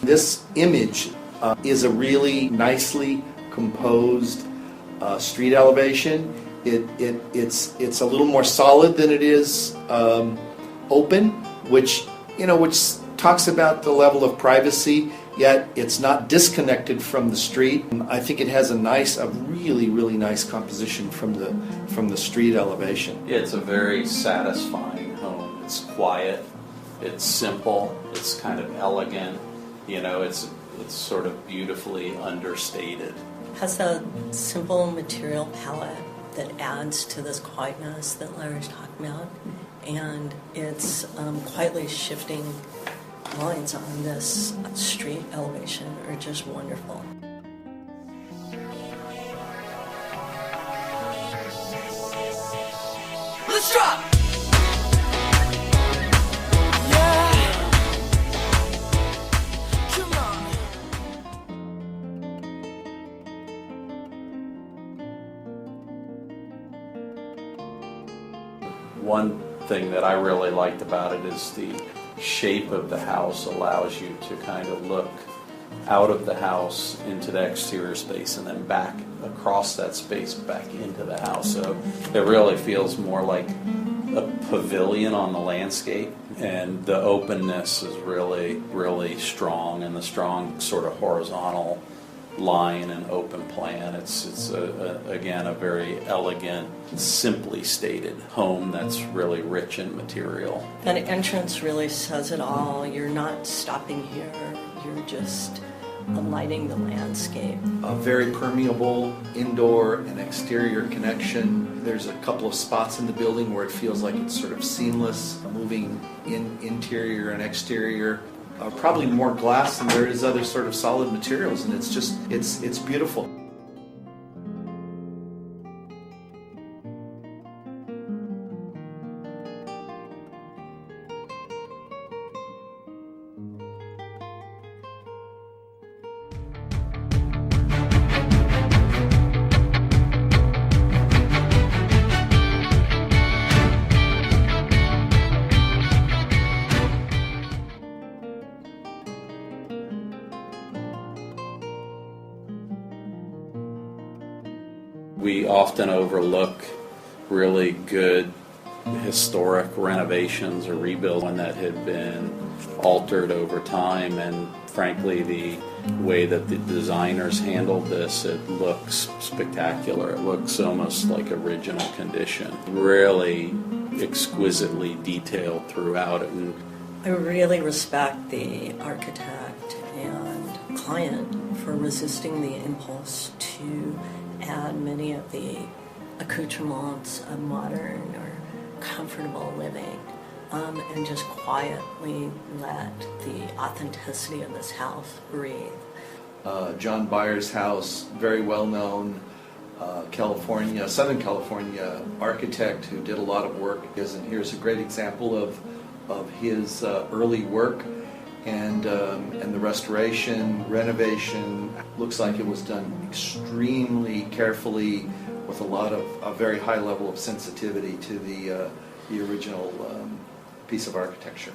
This image is a really nicely composed street elevation. It's a little more solid than it is open, which talks about the level of privacy. Yet it's not disconnected from the street. I think it has a really nice composition from the street elevation. It's a very satisfying home. It's quiet, it's simple, it's kind of elegant. It's sort of beautifully understated. Has a simple material palette that adds to this quietness that Larry's talking about, and it's quietly shifting lines on this street elevation are just wonderful. Let's drop! One thing that I really liked about it is the shape of the house allows you to kind of look out of the house into the exterior space and then back across that space back into the house. So it really feels more like a pavilion on the landscape, and the openness is really strong, and the strong sort of horizontal line and open plan. It's again a very elegant, simply stated home that's really rich in material. That entrance really says it all. You're not stopping here, you're just lighting the landscape. A very permeable indoor and exterior connection. There's a couple of spots in the building where it feels like it's sort of seamless, moving in interior and exterior. Probably more glass than there is other sort of solid materials, and it's beautiful. We often overlook really good historic renovations or rebuilds, one that had been altered over time, and frankly the way that the designers handled this, it looks spectacular. It looks almost like original condition, really exquisitely detailed throughout it. And I really respect the architect and client for resisting the impulse to add many of the accoutrements of modern or comfortable living, and just quietly let the authenticity of this house breathe. John Byers' house, very well known Southern California architect who did a lot of work. And here's a great example of his early work. And the restoration, renovation, looks like it was done extremely carefully with a very high level of sensitivity to the original piece of architecture.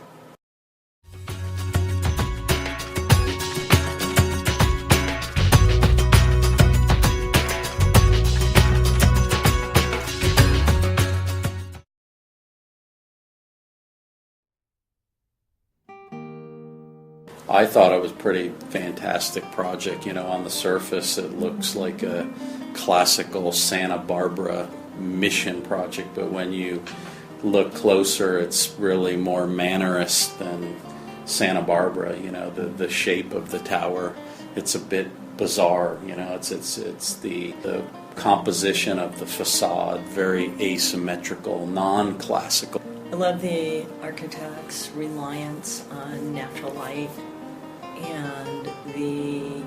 I thought it was a pretty fantastic project. On the surface it looks like a classical Santa Barbara mission project, but when you look closer it's really more Mannerist than Santa Barbara. The shape of the tower, it's a bit bizarre. It's the composition of the facade, very asymmetrical, non-classical. I love the architect's reliance on natural light and the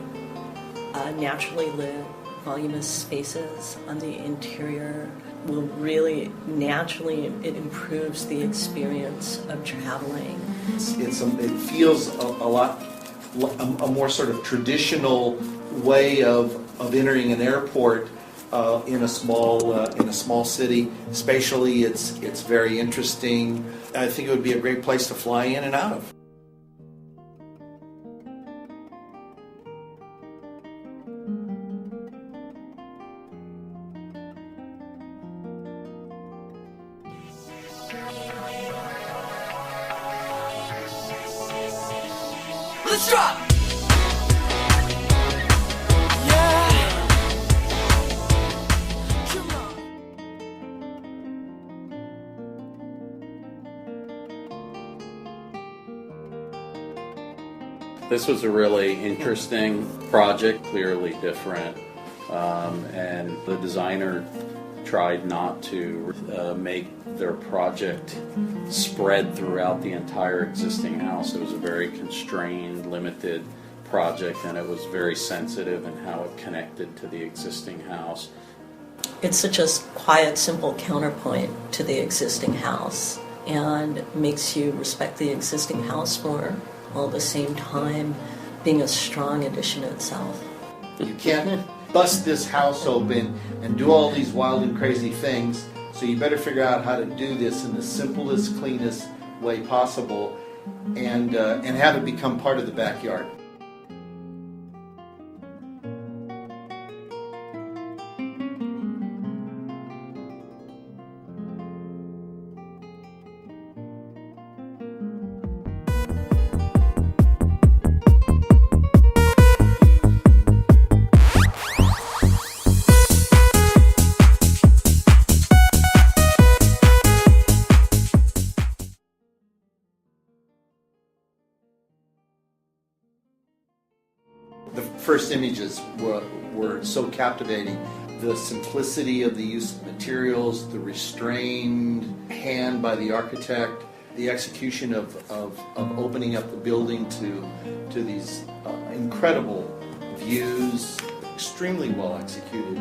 naturally lit voluminous spaces on the interior will really naturally, it improves the experience of traveling. It feels a more sort of traditional way of entering an airport in a small city. Spatially, it's very interesting. I think it would be a great place to fly in and out of. let's drop. Yeah. Come on. This was a really interesting project, clearly different, and the designer tried not to make their project spread throughout the entire existing house. It was a very constrained, limited project, and it was very sensitive in how it connected to the existing house. It's such a quiet, simple counterpoint to the existing house and makes you respect the existing house more, while at the same time being a strong addition itself. You can't bust this house open and do all these wild and crazy things, so you better figure out how to do this in the simplest, cleanest way possible and have it become part of the backyard. The first images were so captivating. The simplicity of the use of materials, the restrained hand by the architect, the execution of opening up the building to these incredible views, extremely well executed,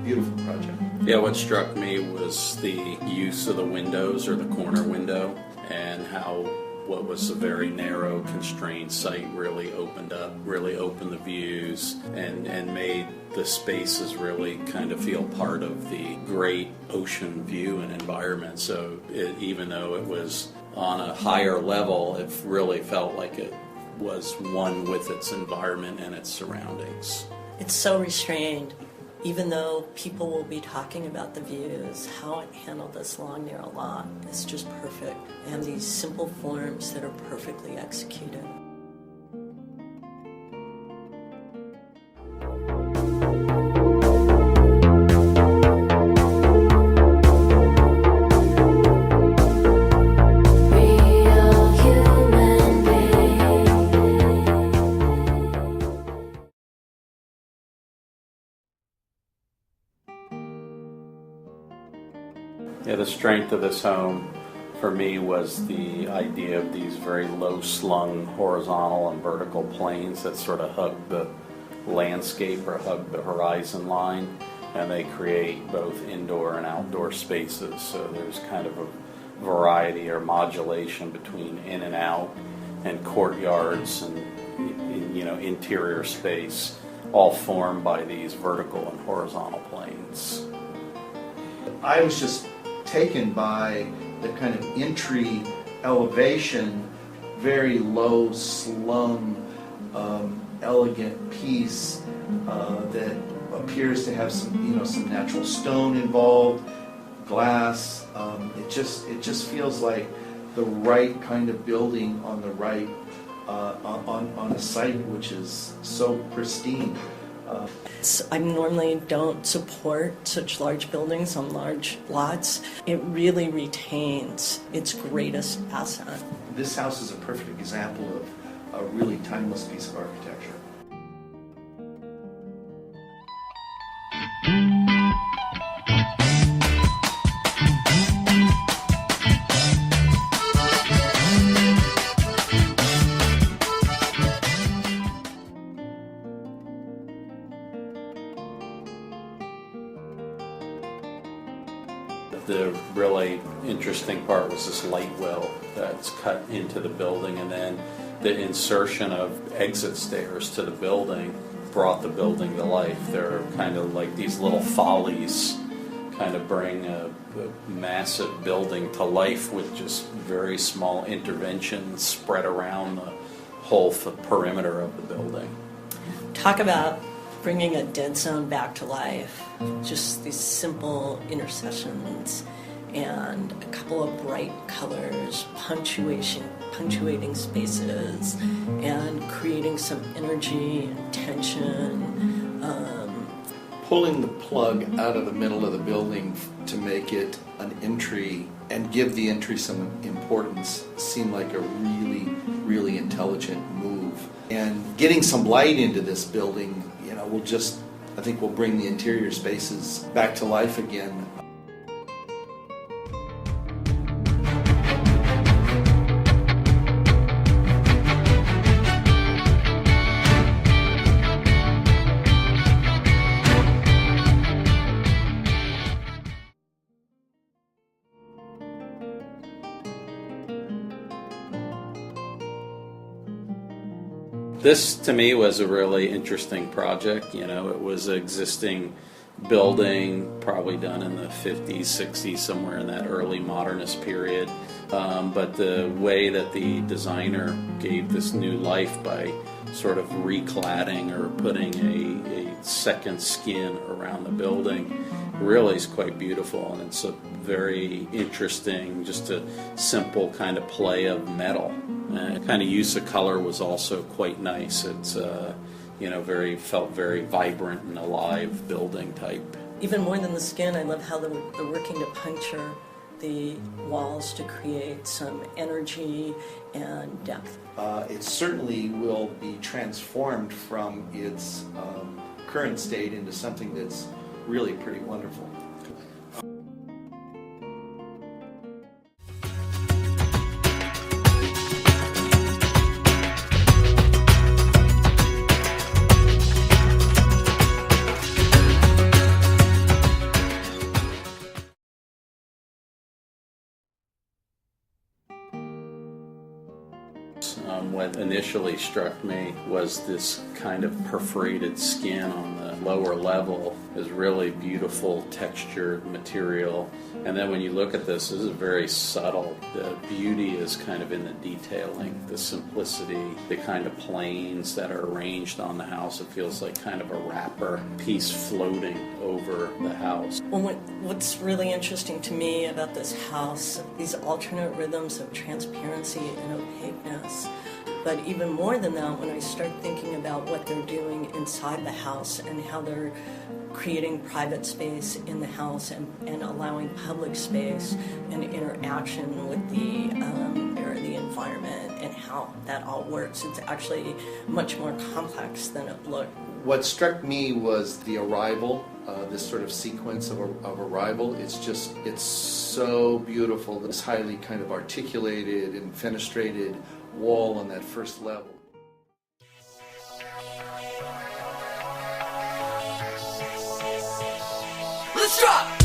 beautiful project. Yeah, what struck me was the use of the windows, or the corner window, and how what was a very narrow, constrained site really opened the views and made the spaces really kind of feel part of the great ocean view and environment. So even though it was on a higher level, it really felt like it was one with its environment and its surroundings. It's so restrained. Even though people will be talking about the views, how it handled this long, narrow lot is just perfect. And these simple forms that are perfectly executed. Yeah, the strength of this home for me was the idea of these very low-slung horizontal and vertical planes that sort of hug the landscape or hug the horizon line, and they create both indoor and outdoor spaces. So there's kind of a variety or modulation between in and out and courtyards and interior space, all formed by these vertical and horizontal planes. I was just taken by the kind of entry elevation, very low slung, elegant piece that appears to have some natural stone involved, glass. It just feels like the right kind of building on the right on a site which is so pristine. I normally don't support such large buildings on large lots. It really retains its greatest asset. This house is a perfect example of a really timeless piece of architecture. The really interesting part was this light well that's cut into the building, and then the insertion of exit stairs to the building brought the building to life. They're kind of like these little follies kind of bring a massive building to life with just very small interventions spread around the whole perimeter of the building. Talk about bringing a dead zone back to life. Just these simple intercessions and a couple full of bright colors, punctuating spaces, and creating some energy and tension. Pulling the plug out of the middle of the building to make it an entry and give the entry some importance seemed like a really, really intelligent move. And getting some light into this building, I think will bring the interior spaces back to life again. This, to me, was a really interesting project. It was an existing building, probably done in the 50s, 60s, somewhere in that early modernist period. But the way that the designer gave this new life by sort of recladding or putting a second skin around the building really is quite beautiful. And it's a very interesting, just a simple kind of play of metal. Kind of use of color was also quite nice. It's felt very vibrant and alive building type. Even more than the skin, I love how they're working to puncture the walls to create some energy and depth. It certainly will be transformed from its current state into something that's really pretty wonderful. What initially struck me was this kind of perforated skin on the lower level is really beautiful textured material. And then when you look at this is very subtle. The beauty is kind of in the detailing, the simplicity, the kind of planes that are arranged on the house. It feels like kind of a wrapper piece floating over the house. Well, what's really interesting to me about this house, these alternate rhythms of transparency and opaqueness. But even more than that, when I start thinking about what they're doing inside the house and how they're creating private space in the house and allowing public space and interaction with the environment and how that all works, it's actually much more complex than it looked. What struck me was the arrival, this sort of sequence of arrival. It's so beautiful, this highly kind of articulated and fenestrated wall on that first level. Let's drop!